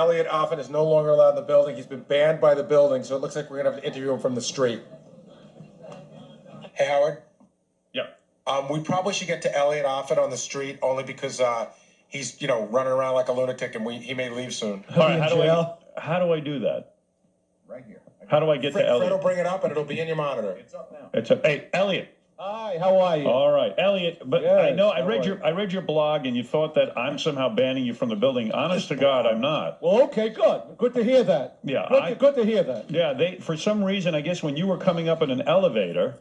Elliott Offen is no longer allowed in the building. He's been banned by the building, so it looks like we're going to have to interview him from the street. Hey, Howard? Yeah. We probably should get to Elliott Offen on the street only because he's, running around like a lunatic and he may leave soon. All right, how do I do that? Right here. How do I get to Elliott? Fred will bring it up and it'll be in your monitor. It's up now. It's up. Hey, Elliott. Hi, how are you? All right, Elliott. But Yes, I know I read your blog, and you thought that I'm somehow banning you from the building. Honest to God, I'm not. Well, okay, good. Good to hear that. Yeah, Good to hear that. Yeah, for some reason, I guess when you were coming up in an elevator.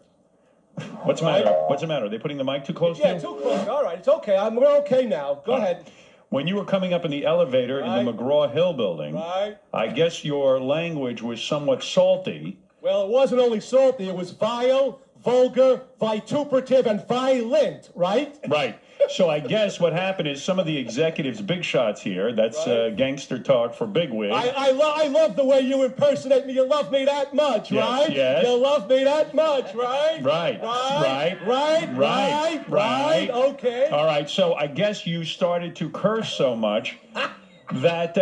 What's the matter? What's the matter? Are they putting the mic too close to you? Yeah, too close. All right, it's okay. We're okay now. Go ahead. When you were coming up in the elevator in the McGraw-Hill building, I guess your language was somewhat salty. Well, it wasn't only salty, it was vile, vulgar, vituperative, and violent, right? Right. So I guess what happened is some of the executives, big shots here, that's gangster talk for bigwig. I love the way you impersonate me. You love me that much, right? Yes. You love me that much, right? Right. Okay. All right, so I guess you started to curse so much that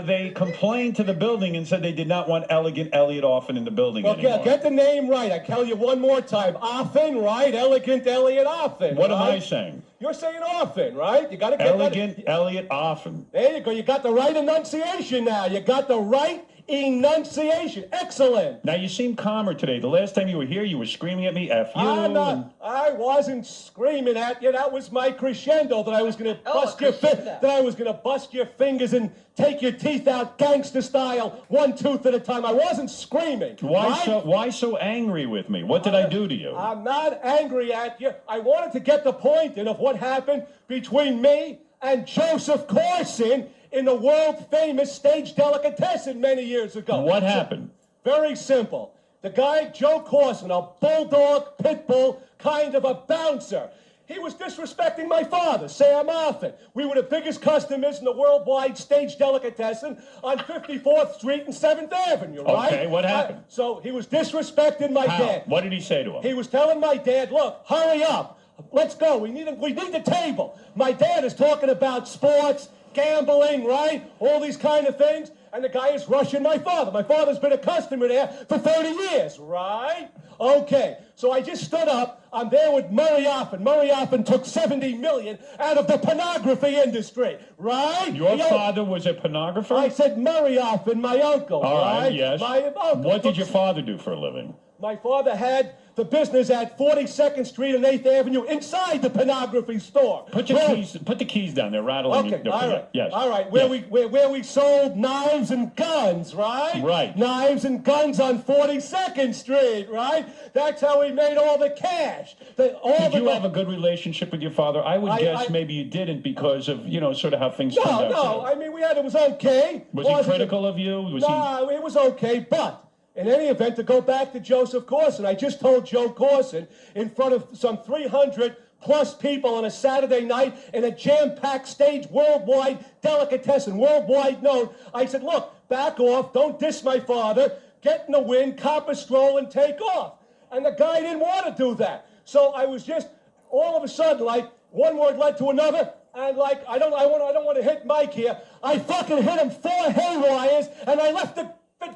they complained to the building and said they did not want elegant Elliott Offen in the building anymore. Okay, get the name right. I tell you one more time. Offen, right? Elegant Elliott Offen. What am I saying? You're saying Offen, right? You got to get elegant Elliott Offen. There you go. You got the right enunciation now. You got the right enunciation. Excellent. Now you seem calmer today. The last time you were here, you were screaming at me, "F you." I wasn't screaming at you. That was my crescendo. That I was going to bust your that I was going to bust your fingers and take your teeth out, gangster style, one tooth at a time. I wasn't screaming. Why so angry with me? What did I do to you? I'm not angry at you. I wanted to get the point in of what happened between me and Joseph Corson in the world-famous stage delicatessen many years ago. What happened? Very simple. The guy, Joe Corson, a bulldog, pit bull, kind of a bouncer. He was disrespecting my father, Sam Offen. We were the biggest customers in the worldwide stage delicatessen on 54th Street and 7th Avenue, right? Okay, what happened? So he was disrespecting my dad. What did he say to him? He was telling my dad, look, hurry up. Let's go. We need the table. My dad is talking about sports, gambling, right? All these kind of things. And the guy is rushing my father. My father's been a customer there for 30 years, right? Okay. So I just stood up. I'm there with Murray Offen. Murray Offen took $70 million out of the pornography industry, right? Your father was a pornographer? I said Murray Offen, my uncle, All right, yes. My uncle. What did your father do for a living? My father had the business at 42nd Street and 8th Avenue inside the pornography store. Put the keys down. They're rattling. Okay, all right. Yes. All right, where we sold knives and guns, right? Right. Knives and guns on 42nd Street, right? That's how we made all the cash. Did you have a good relationship with your father? I would guess maybe you didn't because of, sort of how things turned out. No, I mean, it was okay. Was he critical of you? No, it was okay, but in any event, to go back to Joseph Corson, I just told Joe Corson in front of some 300 plus people on a Saturday night in a jam-packed stage, worldwide delicatessen, worldwide known. I said, look, back off, don't diss my father, get in the wind, cop a stroll, and take off. And the guy didn't want to do that. So I was just, all of a sudden, like, one word led to another, and like, I don't want to hit Mike here. I fucking hit him 4 haywires, and I left the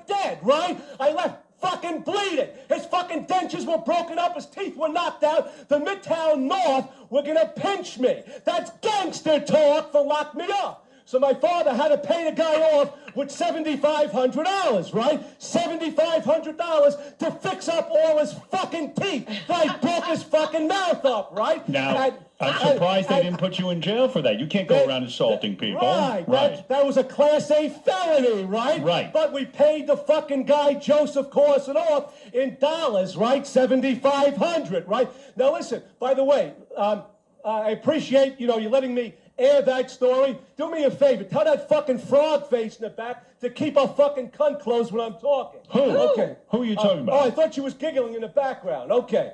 dead, right? I left fucking bleeding. His fucking dentures were broken up. His teeth were knocked out. The Midtown North were gonna pinch me. That's gangster talk for lock me up. So my father had to pay the guy off with $7,500, right? $7,500 to fix up all his fucking teeth. I broke his fucking mouth up, right? Now, I'm surprised they didn't put you in jail for that. You can't go around insulting people. Right. That was a Class A felony, right? Right. But we paid the fucking guy, Joseph Corson, off in dollars, right? $7,500, right? Now, listen, by the way, I appreciate, you letting me air that story. Do me a favor. Tell that fucking frog face in the back to keep her fucking cunt closed when I'm talking. Who? Okay. Who are you talking about? Oh, I thought she was giggling in the background. Okay.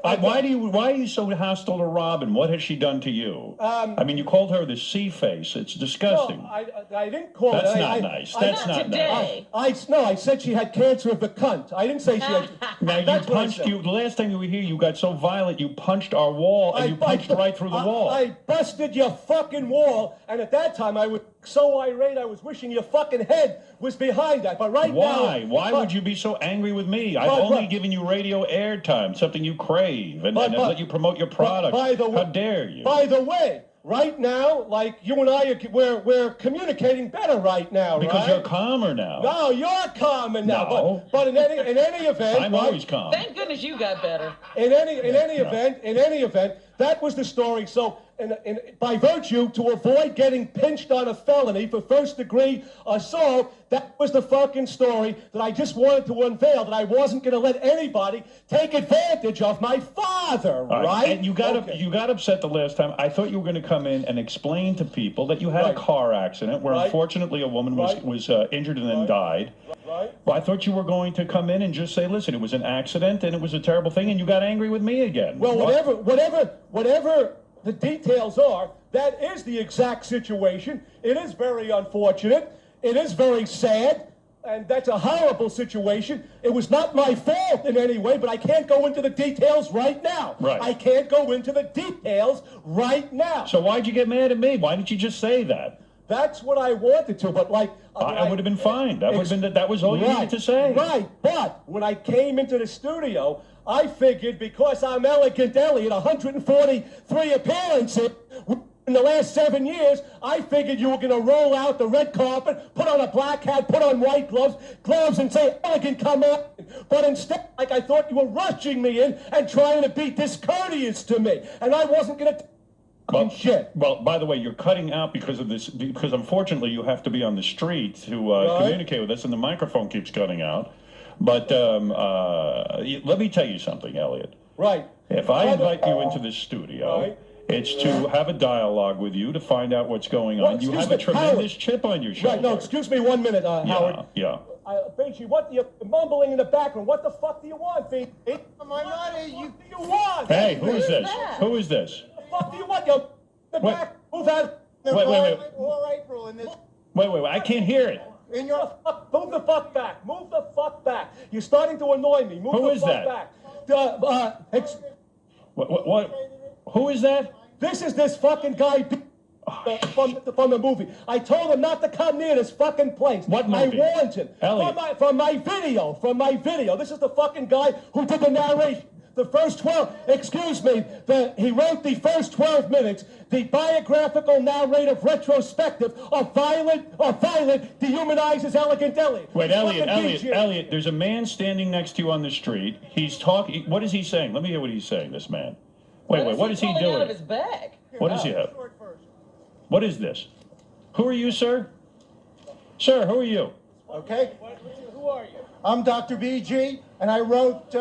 Why are you so hostile to Robin? What has she done to you? I mean, you called her the sea face. It's disgusting. No, I didn't call her. That's not nice. That's not nice. I said she had cancer of the cunt. I didn't say she had. Now, you punched you. The last time you were here, you got so violent, you punched our wall, and you punched right through the wall. I busted your fucking fucking wall, and at that time I was so irate I was wishing your fucking head was behind that. But right now... Why would you be so angry with me? I've only given you radio airtime, something you crave, and let you promote your product. How dare you? By the way, right now, like you and I, we're communicating better right now, because you're calmer now. No, you're calmer now. No. But in any event, I'm always calm. Thank goodness you got better. In any event, that was the story. So, by virtue, to avoid getting pinched on a felony for first-degree assault, that was the fucking story that I just wanted to unveil, that I wasn't going to let anybody take advantage of my father, right? And you got upset the last time. I thought you were going to come in and explain to people that you had a car accident where unfortunately a woman was injured and then died. Right. Well, I thought you were going to come in and just say, listen, it was an accident and it was a terrible thing, and you got angry with me again. Well, whatever the details are, that is the exact situation. It is very unfortunate. It is very sad. And that's a horrible situation. It was not my fault in any way, but I can't go into the details right now. Right. I can't go into the details right now. So why'd you get mad at me? Why didn't you just say that? That's what I wanted to, but like... I would have been fine. That was all you needed to say. Right, but when I came into the studio, I figured because I'm Elegant Elliott, 143 appearances in the last 7 years, I figured you were going to roll out the red carpet, put on a black hat, put on white gloves, and say, Elegant, come on. But instead, like I thought you were rushing me in and trying to be discourteous to me, and I wasn't going to... Well, by the way, you're cutting out because of this, because unfortunately you have to be on the street to communicate with us, and the microphone keeps cutting out. But let me tell you something, Elliott. Right. If I invite you into this studio, it's to have a dialogue with you to find out what's going on. You have a tremendous chip on your shoulder. Right, no, excuse me 1 minute, Howard. Yeah. Beachy, what you're mumbling in the background? What the fuck do you want, Beachy? What do you want? Hey, who is this? Who is this? What do you want? You're the back. Move out. Wait. Or April in this. Wait. I can't hear it. In your. Move the fuck back. Move the fuck back. You're starting to annoy me. Move the fuck back. What? Who is that? This is this fucking guy from the movie. I told him not to come near this fucking place. What movie? I warned him. Elliott. From my video. This is the fucking guy who did the narration. The first 12, excuse me, he wrote the first 12 minutes, the biographical narrative retrospective of Violent dehumanizes Elegant Elliott. Wait, Elliott, there's a man standing next to you on the street. He's talking, what is he saying? Let me hear what he's saying, this man. Wait, what is he doing? Out of his bag? What does he have? What is this? Who are you, sir? Sir, who are you? Okay. Who are you? I'm Dr. BG, and I wrote.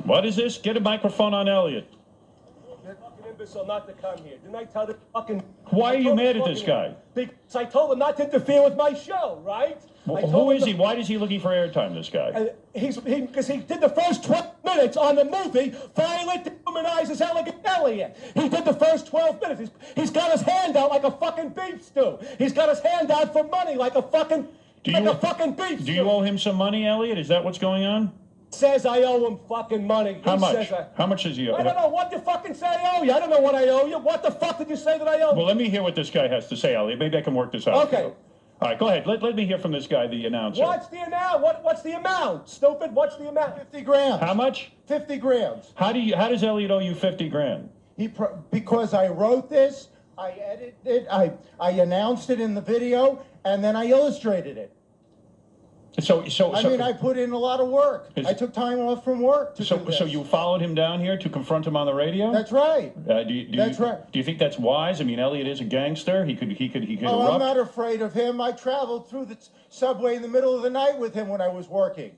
What is this? Get a microphone on Elliott. Fucking imbecile not to come here. Didn't I tell the fucking... Why are you mad at this guy? Because I told him not to interfere with my show, right? Who is he? Why is he looking for airtime, this guy? Because he did the first 12 minutes on the movie Violent dehumanizes Elegant Elliott. He did the first 12 minutes. He's got his hand out like a fucking beef stew. He's got his hand out for money like a fucking beef stew. Do you owe him some money, Elliott? Is that what's going on? Says I owe him fucking money. How much? How much does he owe? I don't know. What you fucking say I owe you? I don't know what I owe you. What the fuck did you say that I owe you? Well, let me hear what this guy has to say, Elliott. Maybe I can work this out. Okay. All right, go ahead. Let me hear from this guy, the announcer. What's the amount? What's the amount? Stupid. What's the amount? 50 grams. How much? 50 grams. How does Elliott owe you 50 grand? Because I wrote this, I edited it, I announced it in the video, and then I illustrated it. I put in a lot of work. I took time off from work to do this. So you followed him down here to confront him on the radio? That's right. That's right. Do you think that's wise? I mean, Elliott is a gangster. He could Oh, erupt. I'm not afraid of him. I traveled through the subway in the middle of the night with him when I was working.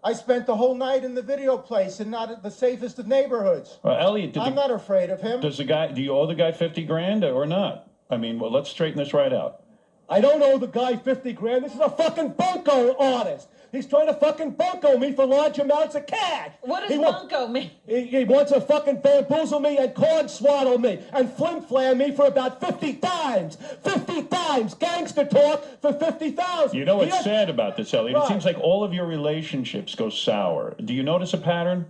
I spent the whole night in the video place and not at the safest of neighborhoods. Well, Elliott, I'm not afraid of him. Do you owe the guy 50 grand or not? I mean, well, let's straighten this right out. I don't owe the guy 50 grand. This is a fucking bunco artist. He's trying to fucking bunco me for large amounts of cash. What does bunco mean? He wants to fucking bamboozle me and corn swaddle me and flim-flam me for about 50 times. 50 times. Gangster talk for 50,000. You know what's sad about this, Elliott? Right. It seems like all of your relationships go sour. Do you notice a pattern?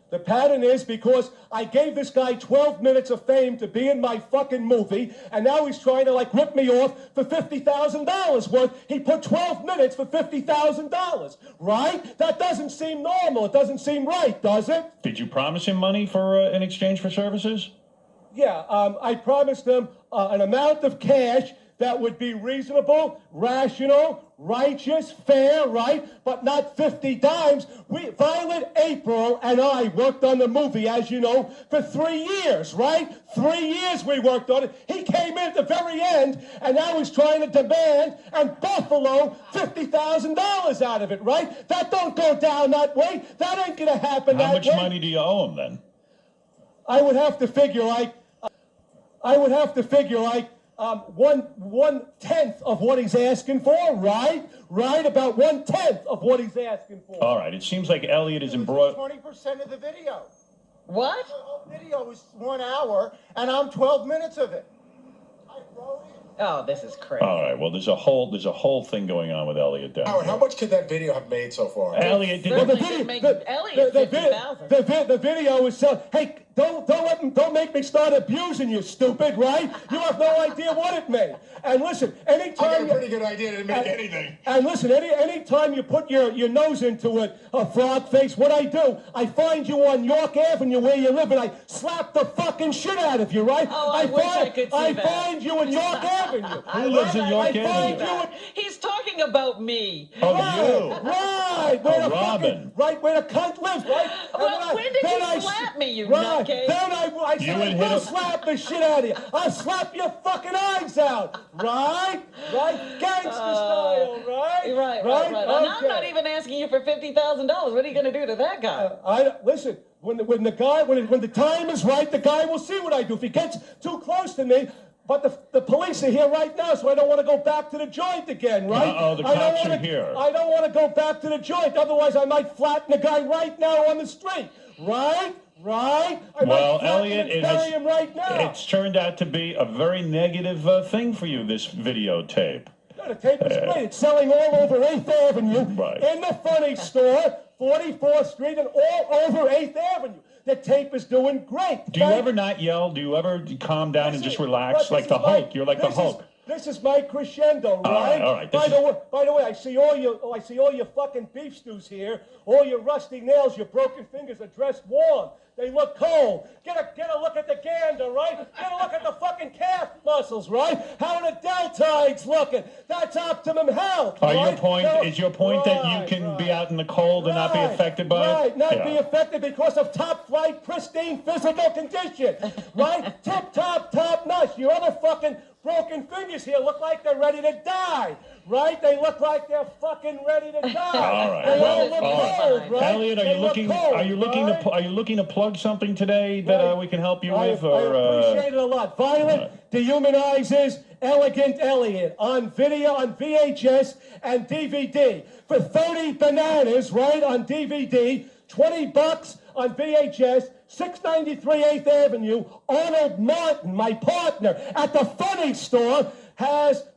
The pattern is because I gave this guy 12 minutes of fame to be in my fucking movie, and now he's trying to like rip me off for $50,000 worth. He put 12 minutes for $50,000, right? That doesn't seem normal. It doesn't seem right, does it? Did you promise him money for in exchange for services? Yeah, I promised him an amount of cash that would be reasonable, rational, righteous, fair, right? But not 50 dimes. Violet, April, and I worked on the movie, as you know, for 3 years, right? 3 years we worked on it. He came in at the very end, and now he's trying to demand and buffalo $50,000 out of it, right? That don't go down that way. That ain't gonna happen that way. How much money do you owe him then? I would have to figure like 1/10 of what he's asking for, right? Right, about 1/10 of what he's asking for. All right. It seems like Elliott is embroiled. 20% of the video. What? The whole video is 1 hour, and I'm 12 minutes of it. I wrote it. Oh, this is crazy. All right. Well, there's a whole thing going on with Elliott down Howard, here. how much could that video have made so far? Elliott, did Certainly the, didn't make Elliott $50,000. The video is so. Hey, don't make me start abusing you, stupid, right? You have no idea what it made. And listen, I got anytime a pretty good idea to make anything. And listen, anytime you put your nose into it, a frog face, what I do, I find you on York Avenue where you live, and I slap the fucking shit out of you, right? Oh, I wish I could see that. find you in York Avenue. Who lives in York I find Avenue? you in, He's talking about me. Oh, right, where the Robin. right where the cunt lives, right? And Well, when did then you I slap me, you right, nutcase? then I said, would I hit will him. slap the shit out of you. I'll slap your fucking eyes out, right? Gangster style, right? Right. And I'm Okay. not even asking you for $50,000. What are you going to do to that guy? Listen. When the time is right, the guy will see what I do. If he gets too close to me, but the police are here right now, so I don't want to go back to the joint again, right? Uh-oh, the cops are here. I don't want to go back to the joint, otherwise I might flatten the guy right now on the street, right? I Well, might flatten Elliott, him and bury him right now. it's turned out to be a very negative thing for you, this videotape. No, the tape is great. It's selling all over 8th Avenue, Right. in the funny store, 44th Street, and all over 8th Avenue. The tape is doing great. Do you ever not yell? Do you ever calm down and just relax? Like the Hulk. You're like the Hulk. This is my crescendo, right? All right. By the way, I see all your fucking beef stews here. All your rusty nails, your broken fingers are dressed warm. They look cold. Get a look at the gander, right? Get a look at the fucking calf muscles, right? How are the deltoids looking? That's optimum health. Is your point that you can be out in the cold and not be affected by it? Right, not be affected because of top-flight, pristine physical condition, right? Top notch. Your other fucking broken fingers here look like they're ready to die, right? They look like they're fucking ready to die. All right. They all Well, look all right. cold, right? Elliott, are you looking to plug something today that Right. we can help you I with? appreciate it a lot. Violet dehumanizes Elegant Elliott on video, on VHS and DVD for 30 bananas, right? On DVD, $20 on VHS. 693 8th Avenue, Arnold Martin, my partner, at the Funny Store,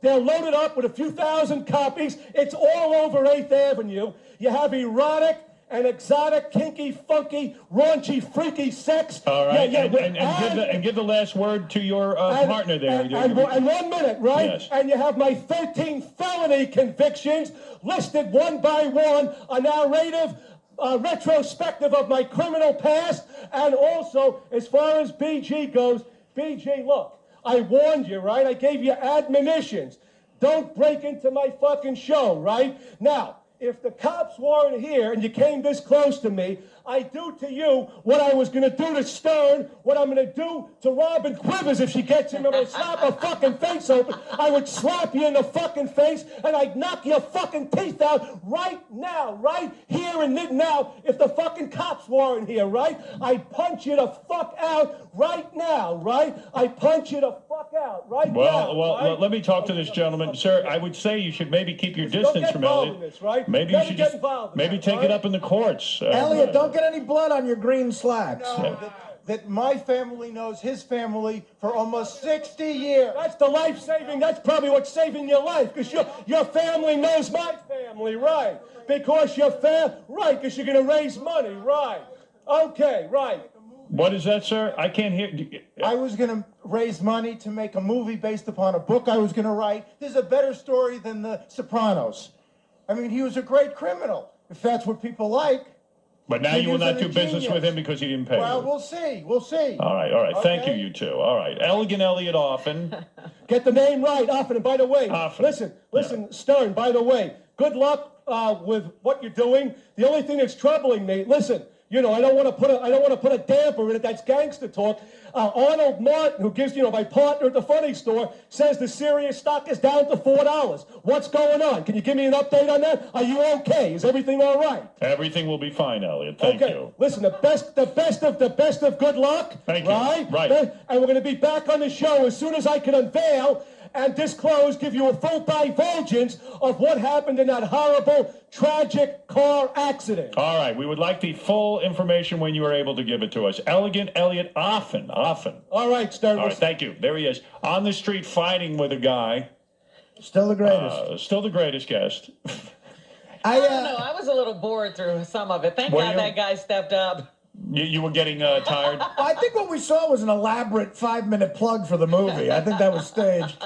they're loaded up with a few thousand copies. It's all over 8th Avenue. You have erotic and exotic, kinky, funky, raunchy, freaky sex. All right, Yeah, and give the last word to your partner there. And 1 minute, right? Yes. And you have my 13 felony convictions listed one by one, a narrative retrospective of my criminal past, and also, as far as BG goes, BG, look, I warned you, right? I gave you admonitions. Don't break into my fucking show, right? Now, if the cops weren't here and you came this close to me, I'd do to you what I was going to do to Stern, what I'm going to do to Robin Quivers if she gets him. I'm going to slap her fucking face open. I would slap you in the fucking face, and I'd knock your fucking teeth out right now, right here and now, if the fucking cops weren't here, right? I'd punch you the fuck out right now, right? I'd punch you the fuck out right now. Well, right? let me talk to this gentleman. Sir, I would say you should maybe keep your Don't distance get from involved Elliott. in this, right? Maybe you Never should get just involved in maybe that, take right? it up in the courts. Elliott, don't get any blood on your green slacks. No, that my family knows his family for almost 60 years. That's the life-saving, that's probably what's saving your life, because your family knows my family, right? Because because you're going to raise money, right? Okay, right. What is that, sir? I can't hear. I was going to raise money to make a movie based upon a book I was going to write. This is a better story than The Sopranos. I mean, he was a great criminal, if that's what people like. But now He you will was not an do business ingenious. with him because he didn't pay Well, you. we'll see. We'll see. All right. Thank you, Okay. you two. All right. Elegant Elliott Offen. Get the name right, Offen. And by the way, Offen. listen, Stern, by the way, good luck with what you're doing. The only thing that's troubling me, listen, you know, I don't want to put a damper in it. That's gangster talk. Arnold Martin, who gives, you know, my partner at the funny store, says the Sirius stock is down to $4. What's going on? Can you give me an update on that? Are you okay? Is everything all right? Everything will be fine, Elliott. Thank you. Listen, the best of good luck. Thank you. Right? Right. And we're going to be back on the show as soon as I can unveil and disclose, give you a full divulgence of what happened in that horrible, tragic car accident. All right. We would like the full information when you are able to give it to us. Elegant Elliott Offen. All right, Stern. All right. Thank you. There he is. On the street fighting with a guy. Still the greatest. Still the greatest guest. I don't know. I was a little bored through some of it. Thank Were God you? that guy stepped up. You were getting tired? I think what we saw was an elaborate 5-minute plug for the movie. I think that was staged.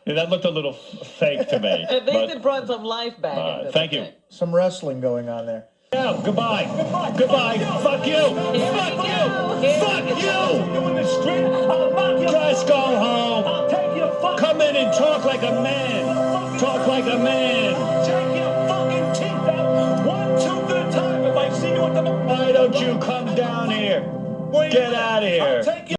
Yeah, that looked a little fake to me. At least but- it brought some life back. into the thank you. thing. Some wrestling going on there. Yeah, goodbye. Goodbye. Fuck you. Fuck you. Fuck you. You in the street, I'll knock you. Just go home. I'll take your fucking. Come in and talk like a man. Talk like a man. Take your fucking teeth out. 1, 2 at a time. If I see you at the. Why don't you come down here? Get out of here. I'll take